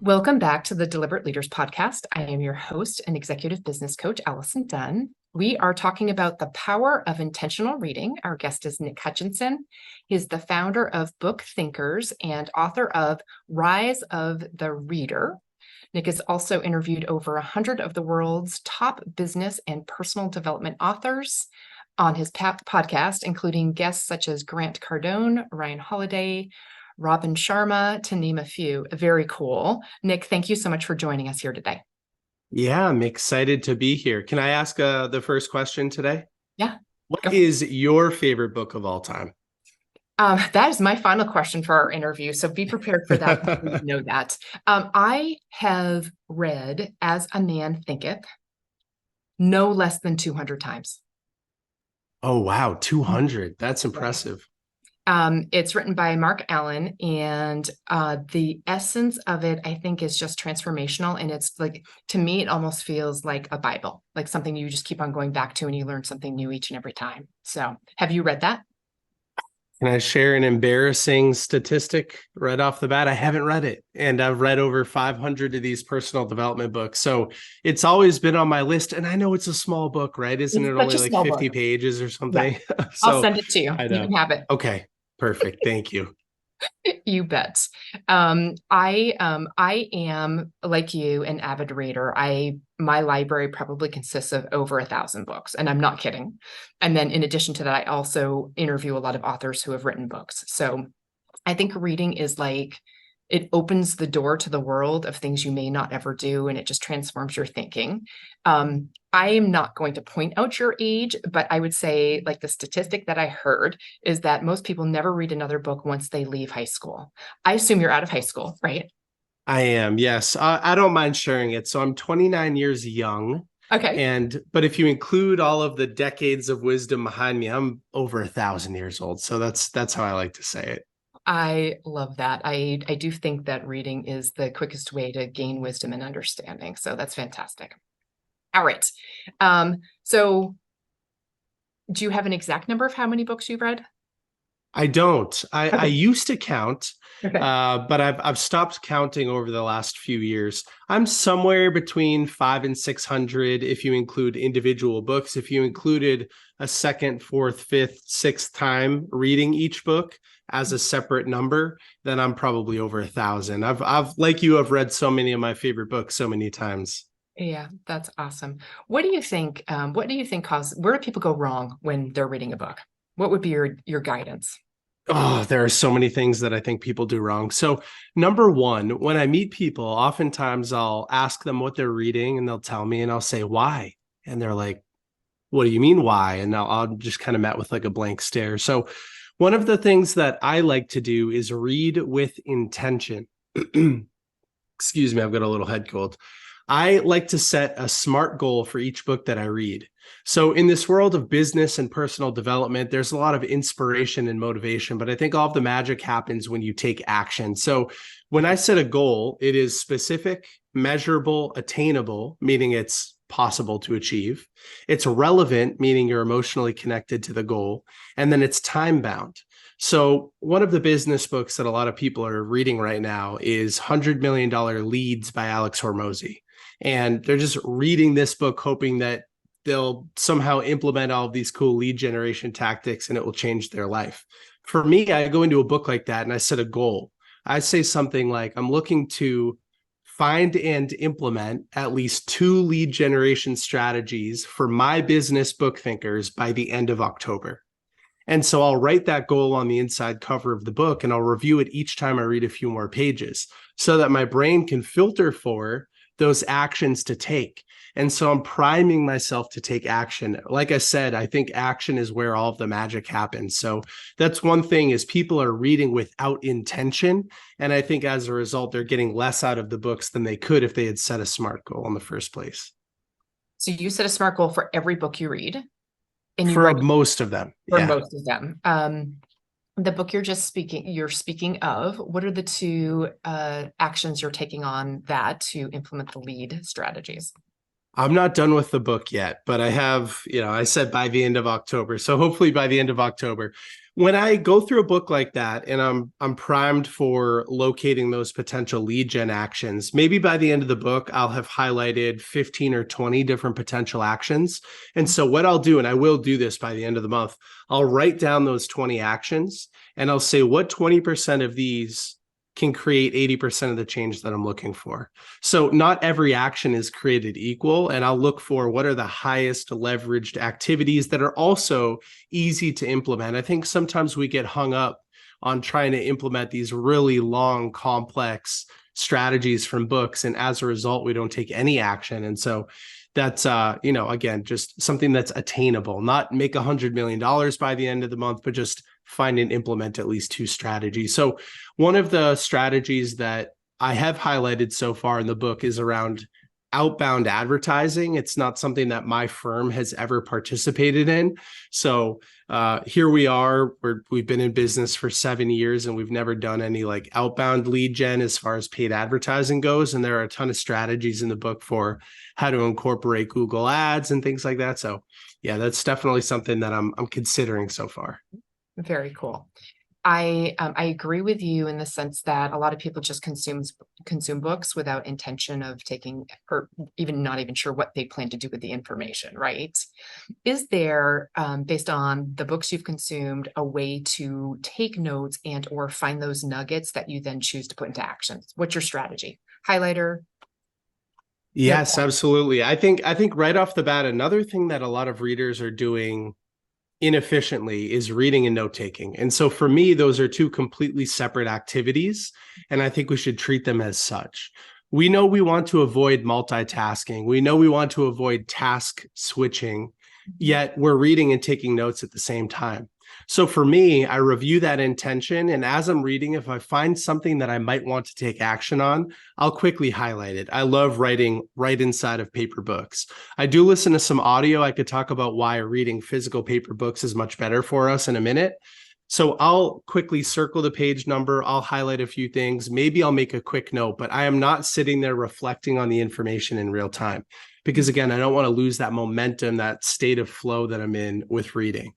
Welcome back to the Deliberate Leaders Podcast. I am your host and executive business coach, Allison Dunn. We are talking about the power of intentional reading. Our guest is Nick Hutchison. He's the founder of BookThinkers and author of Rise of the Reader. Nick has also interviewed over 100 of the world's top business and personal development authors on his podcast, including guests such as Grant Cardone, Ryan Holiday, Robin Sharma, to name a few. Very cool. Nick, thank you so much for joining us here today. Yeah, I'm excited to be here. Can I ask the first question today? Yeah. What is your favorite book of all time? That is my final question for our interview. So be prepared for that. You know that. I have read As a Man Thinketh no less than 200 times. Oh, wow. 200. That's impressive. It's written by Mark Allen, and the essence of it, I think, is just transformational. And it's like, to me, it almost feels like a Bible, like something you just keep on going back to and you learn something new each and every time. So have you read that? Can I share an embarrassing statistic right off the bat? I haven't read it, and I've read over 500 of these personal development books. So it's always been on my list, and I know it's a small book, right? Isn't It's it such only a like small 50 book. pages or Yeah, something? I'll So send it to you. I You know. can have it. Okay, perfect. Thank you. You bet. I am, like you, an avid reader. My library probably consists of over 1,000 books, and I'm not kidding. And then in addition to that, I also interview a lot of authors who have written books. So I think reading is like, it opens the door to the world of things you may not ever do, and it just transforms your thinking. I am not going to point out your age, but I would say, like, the statistic that I heard is that most people never read another book once they leave high school. I assume you're out of high school, right? I am, yes. I don't mind sharing it. So I'm 29 years young. Okay. But if you include all of the decades of wisdom behind me, I'm over 1,000 years old. So that's how I like to say it. I love that. I do think that reading is the quickest way to gain wisdom and understanding. So that's fantastic. All right. So do you have an exact number of how many books you've read? I don't. I Okay. used to count, Okay. but I've stopped counting over the last few years. I'm somewhere between 500 and 600 if you include individual books. If you included a second, fourth, fifth, sixth time reading each book as a separate number, then I'm probably over 1,000. I've like you, I've read so many of my favorite books so many times. Yeah, that's awesome. What do you think? Where do people go wrong when they're reading a book? What would be your guidance? Oh, there are so many things that I think people do wrong. So, number one, when I meet people, oftentimes I'll ask them what they're reading and they'll tell me, and I'll say, why? And they're like, what do you mean, why? And I'll just kind of met with like a blank stare. So, one of the things that I like to do is read with intention. Excuse me, I've got a little head cold. I like to set a SMART goal for each book that I read. So, in this world of business and personal development, there's a lot of inspiration and motivation, but I think all of the magic happens when you take action. So, when I set a goal, it is specific, measurable, attainable, meaning it's possible to achieve. It's relevant, meaning you're emotionally connected to the goal. And then it's time bound. So, one of the business books that a lot of people are reading right now is $100 Million Leads by Alex Hormozi. And they're just reading this book, hoping that they'll somehow implement all of these cool lead generation tactics and it will change their life. For me, I go into a book like that and I set a goal. I say something like, I'm looking to find and implement at least 2 lead generation strategies for my business BookThinkers by the end of October. And so I'll write that goal on the inside cover of the book and I'll review it each time I read a few more pages so that my brain can filter for those actions to take. And so I'm priming myself to take action. Like I said, I think action is where all of the magic happens. So that's one thing, is people are reading without intention. And I think as a result, they're getting less out of the books than they could if they had set a SMART goal in the first place. So you set a SMART goal for every book you read, and you For write most of them. for Yeah. most of them. The book you're speaking of, what are the 2 actions you're taking on that to implement the lead strategies? I'm not done with the book yet, but I have, I said by the end of October. So hopefully by the end of October. When I go through a book like that and I'm primed for locating those potential lead gen actions, maybe by the end of the book, I'll have highlighted 15 or 20 different potential actions. And so what I'll do, and I will do this by the end of the month, I'll write down those 20 actions and I'll say what 20% of these can create 80% of the change that I'm looking for. So not every action is created equal. And I'll look for what are the highest leveraged activities that are also easy to implement. I think sometimes we get hung up on trying to implement these really long, complex strategies from books. And as a result, we don't take any action. And so that's, again, just something that's attainable, not make $100 million by the end of the month, but just find and implement at least 2 strategies. So one of the strategies that I have highlighted so far in the book is around outbound advertising. It's not something that my firm has ever participated in. So here we are, we've been in business for 7 years and we've never done any like outbound lead gen as far as paid advertising goes. And there are a ton of strategies in the book for how to incorporate Google ads and things like that. So yeah, that's definitely something that I'm considering so far. Very cool. I agree with you in the sense that a lot of people just consume books without intention of taking, or even not even sure what they plan to do with the information, right? Is there, based on the books you've consumed, a way to take notes and or find those nuggets that you then choose to put into action? What's your strategy? Highlighter? Yes, absolutely. I think right off the bat, another thing that a lot of readers are doing inefficiently is reading and note taking. And so for me, those are 2 completely separate activities. And I think we should treat them as such. We know we want to avoid multitasking. We know we want to avoid task switching, yet we're reading and taking notes at the same time. So for me, I review that intention. And as I'm reading, if I find something that I might want to take action on, I'll quickly highlight it. I love writing right inside of paper books. I do listen to some audio. I could talk about why reading physical paper books is much better for us in a minute. So I'll quickly circle the page number. I'll highlight a few things. Maybe I'll make a quick note, but I am not sitting there reflecting on the information in real time. Because again, I don't want to lose that momentum, that state of flow that I'm in with reading.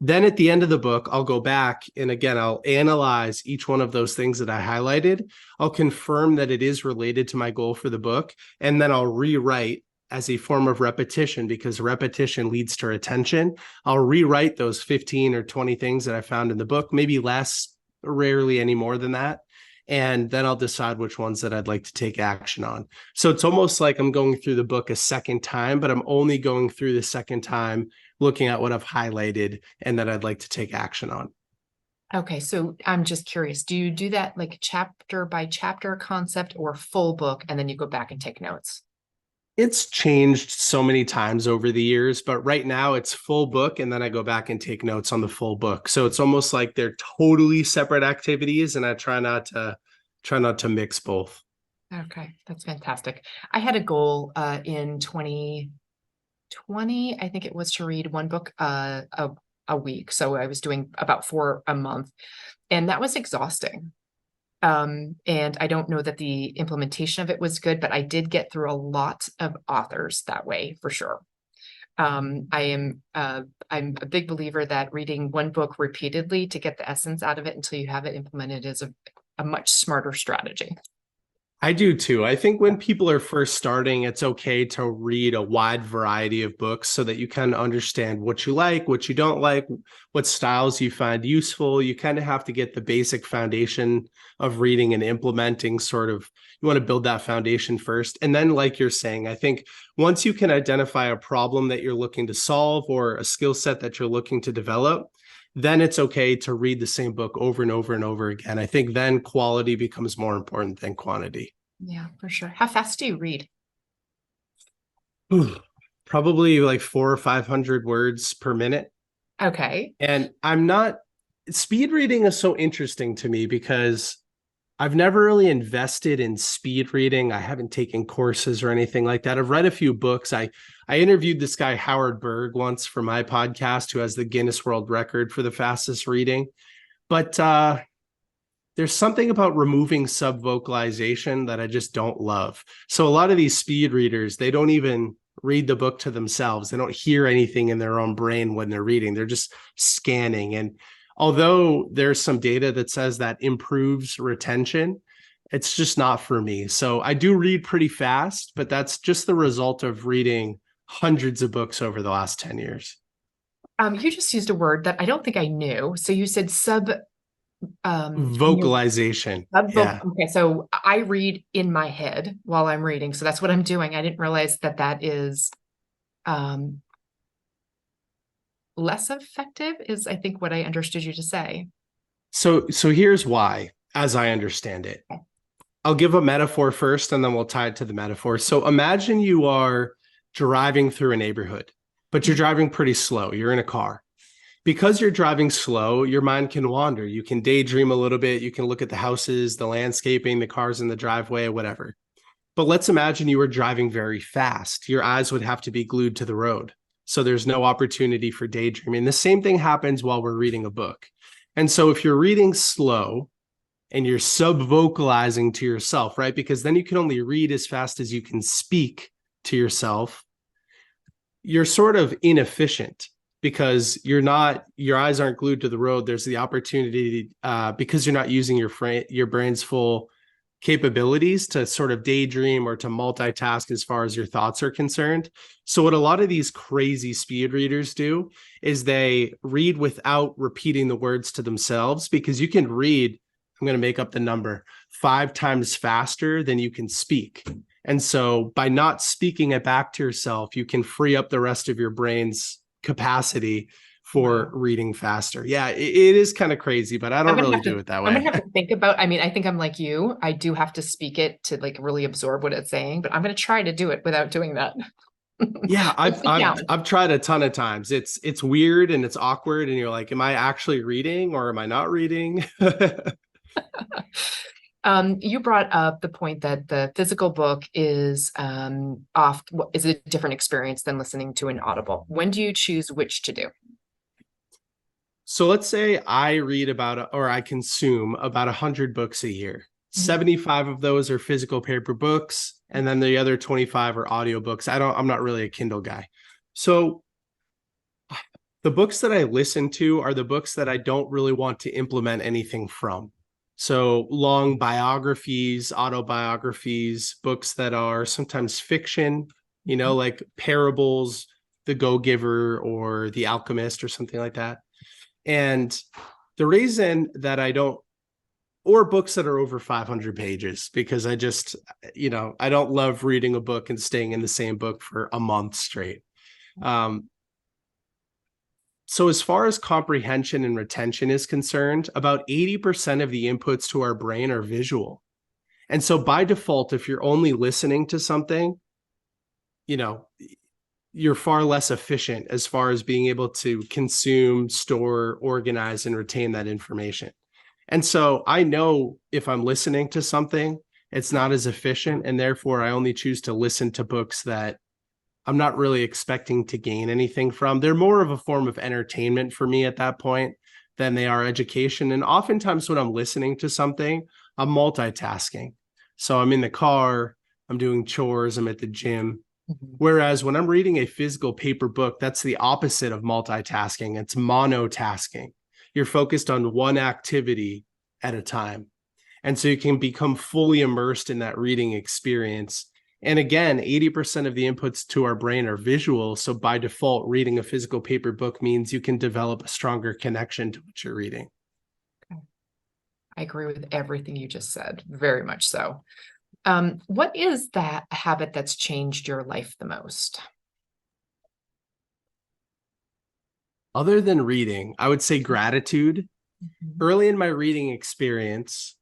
Then at the end of the book, I'll go back and again, I'll analyze each one of those things that I highlighted. I'll confirm that it is related to my goal for the book. And then I'll rewrite as a form of repetition because repetition leads to retention. I'll rewrite those 15 or 20 things that I found in the book, maybe less, rarely any more than that. And then I'll decide which ones that I'd like to take action on. So it's almost like I'm going through the book a second time, but I'm only going through the second time looking at what I've highlighted and that I'd like to take action on. Okay, so I'm just curious, do you do that like chapter by chapter concept or full book, and then you go back and take notes? It's changed so many times over the years, but right now it's full book and then I go back and take notes on the full book. So it's almost like they're totally separate activities and I try not to mix both. Okay, that's fantastic. I had a goal in 2020, I think it was, to read 1 book a week. So I was doing about 4 a month, and that was exhausting. And I don't know that the implementation of it was good, but I did get through a lot of authors that way for sure. I'm a big believer that reading 1 book repeatedly to get the essence out of it until you have it implemented is a much smarter strategy. I do too. I think when people are first starting, it's okay to read a wide variety of books so that you kind of understand what you like, what you don't like, what styles you find useful. You kind of have to get the basic foundation of reading and implementing sort of, you want to build that foundation first. And then, like you're saying, I think once you can identify a problem that you're looking to solve or a skill set that you're looking to develop, then it's okay to read the same book over and over and over again. I think then quality becomes more important than quantity. Yeah, for sure. How fast do you read? Probably like 400 or 500 words per minute. Okay. And speed reading is so interesting to me because I've never really invested in speed reading. I haven't taken courses or anything like that. I've read a few books. I interviewed this guy, Howard Berg, once for my podcast, who has the Guinness World Record for the fastest reading. But there's something about removing sub-vocalization that I just don't love. So a lot of these speed readers, they don't even read the book to themselves. They don't hear anything in their own brain when they're reading. They're just scanning. And although there's some data that says that improves retention, it's just not for me. So I do read pretty fast, but that's just the result of reading hundreds of books over the last 10 years. You just used a word that I don't think I knew. So you said vocalization. Yeah. Okay, so I read in my head while I'm reading. So that's what I'm doing. I didn't realize that that is less effective is, I think, what I understood you to say. So here's why, as I understand it. Okay. I'll give a metaphor first, and then we'll tie it to the metaphor. So imagine you are driving through a neighborhood, but you're driving pretty slow. You're in a car. Because you're driving slow, your mind can wander. You can daydream a little bit. You can look at the houses, the landscaping, the cars in the driveway, whatever. But let's imagine you were driving very fast. Your eyes would have to be glued to the road. So there's no opportunity for daydreaming. The same thing happens while we're reading a book. And so if you're reading slow and you're sub-vocalizing to yourself, right? Because then you can only read as fast as you can speak to yourself. You're sort of inefficient because your eyes aren't glued to the road. There's the opportunity because you're not using your brain's full capabilities to sort of daydream or to multitask as far as your thoughts are concerned. So what a lot of these crazy speed readers do is they read without repeating the words to themselves, because you can read, I'm going to make up the number, 5 times faster than you can speak. And so by not speaking it back to yourself, you can free up the rest of your brain's capacity for reading faster. Yeah, it is kind of crazy, but I don't really do it that way. I'm gonna have to think about, I mean, I think I'm like you. I do have to speak it to like really absorb what it's saying, but I'm going to try to do it without doing that. Yeah, I've tried a ton of times. It's weird and it's awkward, and you're like, am I actually reading or am I not reading? You brought up the point that the physical book is is a different experience than listening to an Audible. When do you choose which to do? So let's say I read I consume about 100 books a year. 75 of those are physical paper books, and then the other 25 are audiobooks. I'm not really a Kindle guy. So the books that I listen to are the books that I don't really want to implement anything from. So long biographies, autobiographies, books that are sometimes fiction, like parables, The Go-Giver or The Alchemist or something like that. And the reason that I don't, or books that are over 500 pages, because I just, I don't love reading a book and staying in the same book for a month straight. So as far as comprehension and retention is concerned, about 80% of the inputs to our brain are visual. And so by default, if you're only listening to something, you're far less efficient as far as being able to consume, store, organize, and retain that information. And so I know if I'm listening to something, it's not as efficient, and therefore I only choose to listen to books that I'm not really expecting to gain anything from. They're more of a form of entertainment for me at that point than they are education. And oftentimes when I'm listening to something, I'm multitasking. So I'm in the car, I'm doing chores, I'm at the gym. Whereas when I'm reading a physical paper book, that's the opposite of multitasking. It's monotasking. You're focused on one activity at a time. And so you can become fully immersed in that reading experience. And again, 80% of the inputs to our brain are visual. So by default, reading a physical paper book means you can develop a stronger connection to what you're reading. Okay. I agree with everything you just said, very much so. What is that habit that's changed your life the most? Other than reading, I would say gratitude. Early in my reading experience,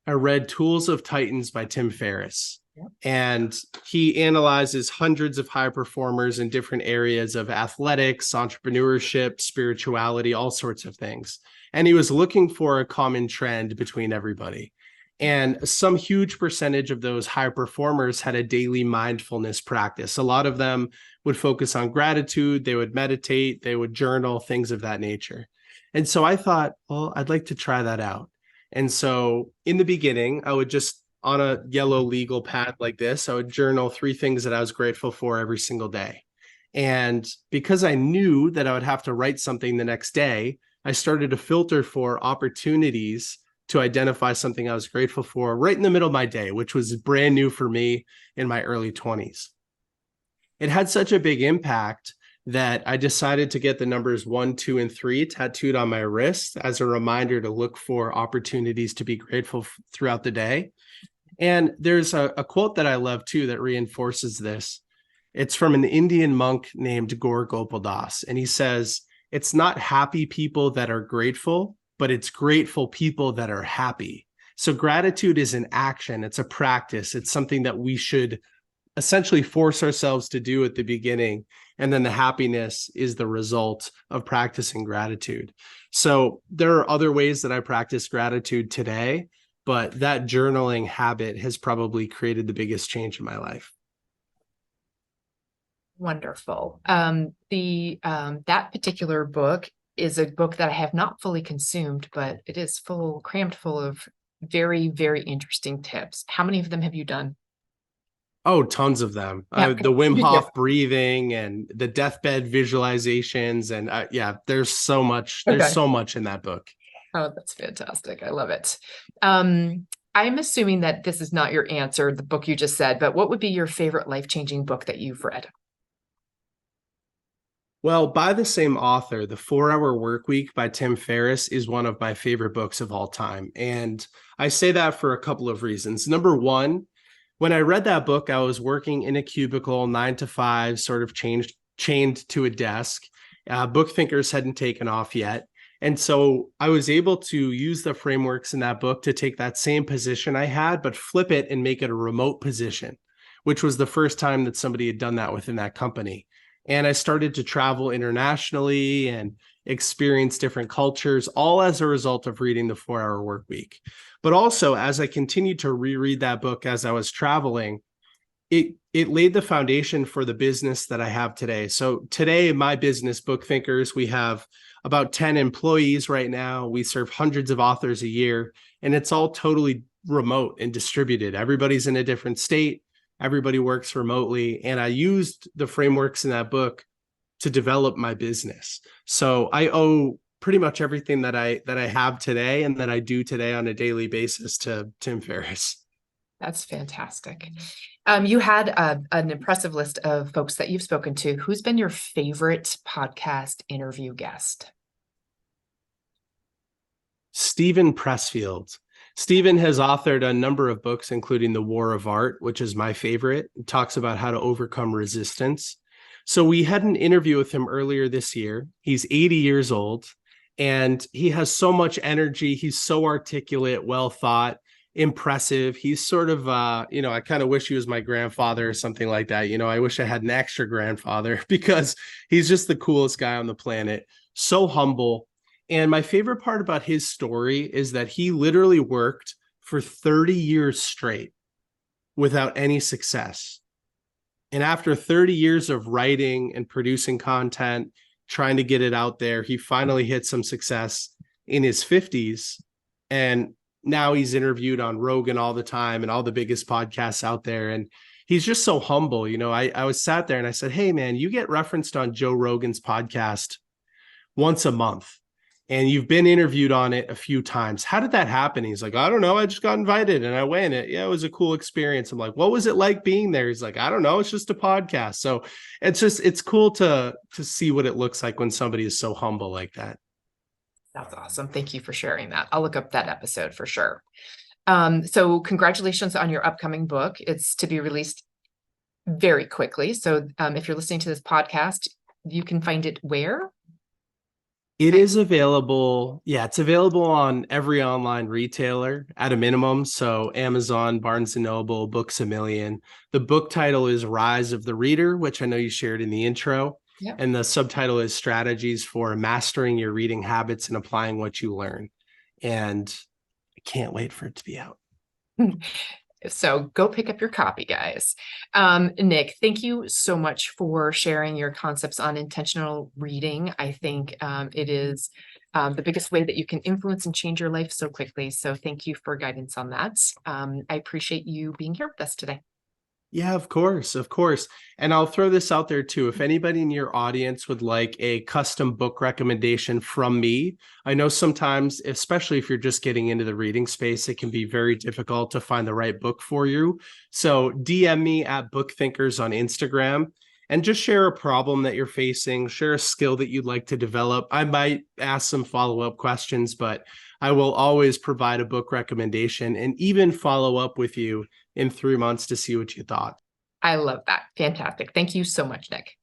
I read Tools of Titans by Tim Ferriss. Yep. And he analyzes hundreds of high performers in different areas of athletics, entrepreneurship, spirituality, all sorts of things. And he was looking for a common trend between everybody. And some huge percentage of those high performers had a daily mindfulness practice. A lot of them would focus on gratitude, they would meditate, they would journal, things of that nature. And so I thought, well, I'd like to try that out. And so in the beginning, I would just on a yellow legal pad like this, I would journal 3 things that I was grateful for every single day. And because I knew that I would have to write something the next day, I started to filter for opportunities to identify something I was grateful for right in the middle of my day, which was brand new for me in my early 20s. It had such a big impact that I decided to get the numbers 1, 2, and 3 tattooed on my wrist as a reminder to look for opportunities to be grateful throughout the day. And there's a quote that I love too that reinforces this. It's from an Indian monk named Gaur Gopal Das. And he says, it's not happy people that are grateful, but it's grateful people that are happy. So gratitude is an action. It's a practice. It's something that we should essentially force ourselves to do at the beginning. And then the happiness is the result of practicing gratitude. So there are other ways that I practice gratitude today, but that journaling habit has probably created the biggest change in my life. Wonderful. That particular book is a book that I have not fully consumed, but it is crammed full of very, very interesting tips. How many of them have you done? Oh, tons of them. Yeah. The Wim Hof breathing and the deathbed visualizations. And yeah, there's so much. There's so much in that book. Oh, that's fantastic. I love it. I'm assuming that this is not your answer, the book you just said, but what would be your favorite life-changing book that you've read? Well, by the same author, The 4-Hour Workweek by Tim Ferriss is one of my favorite books of all time. And I say that for a couple of reasons. Number one, when I read that book, I was working in a cubicle, 9 to 5, sort of chained to a desk. BookThinkers hadn't taken off yet. And so I was able to use the frameworks in that book to take that same position I had, but flip it and make it a remote position, which was the first time that somebody had done that within that company. And I started to travel internationally and experience different cultures, all as a result of reading The 4-Hour Workweek. But also, as I continued to reread that book as I was traveling, it laid the foundation for the business that I have today. So today, my business, BookThinkers, we have about 10 employees right now. We serve hundreds of authors a year, and it's all totally remote and distributed. Everybody's in a different state. Everybody works remotely. And I used the frameworks in that book to develop my business. So I owe pretty much everything that I have today and that I do today on a daily basis to Tim Ferriss. That's fantastic. You had an impressive list of folks that you've spoken to. Who's been your favorite podcast interview guest? Stephen Pressfield. Stephen has authored a number of books, including The War of Art, which is my favorite. It talks about how to overcome resistance. So we had an interview with him earlier this year. He's 80 years old, and he has so much energy. He's so articulate, well thought, impressive. He's sort of, I kind of wish he was my grandfather or something like that. I wish I had an extra grandfather because he's just the coolest guy on the planet. So humble. And my favorite part about his story is that he literally worked for 30 years straight without any success. And after 30 years of writing and producing content, trying to get it out there, he finally hit some success in his 50s. And now he's interviewed on Rogan all the time and all the biggest podcasts out there. And he's just so humble. I was sat there and I said, hey, man, you get referenced on Joe Rogan's podcast once a month. And you've been interviewed on it a few times. How did that happen? He's like, I don't know. I just got invited and I went. Yeah, it was a cool experience. I'm like, what was it like being there? He's like, I don't know. It's just a podcast. So it's cool to see what it looks like when somebody is so humble like that. That's awesome. Thank you for sharing that. I'll look up that episode for sure. So congratulations on your upcoming book. It's to be released very quickly. So if you're listening to this podcast, you can find it where? It is available. Yeah, it's available on every online retailer at a minimum. So Amazon, Barnes & Noble, Books A Million. The book title is Rise of the Reader, which I know you shared in the intro. Yep. And the subtitle is Strategies for Mastering Your Reading Habits and Applying What You Learn. And I can't wait for it to be out. So go pick up your copy, guys. Nick, thank you so much for sharing your concepts on intentional reading. I think it is the biggest way that you can influence and change your life so quickly. So thank you for guidance on that. I appreciate you being here with us today. Yeah, of course, of course. And I'll throw this out there too. If anybody in your audience would like a custom book recommendation from me, I know sometimes, especially if you're just getting into the reading space, it can be very difficult to find the right book for you. So DM me at BookThinkers on Instagram and just share a problem that you're facing, share a skill that you'd like to develop. I might ask some follow-up questions, but I will always provide a book recommendation and even follow up with you in 3 months to see what you thought. I love that. Fantastic. Thank you so much, Nick.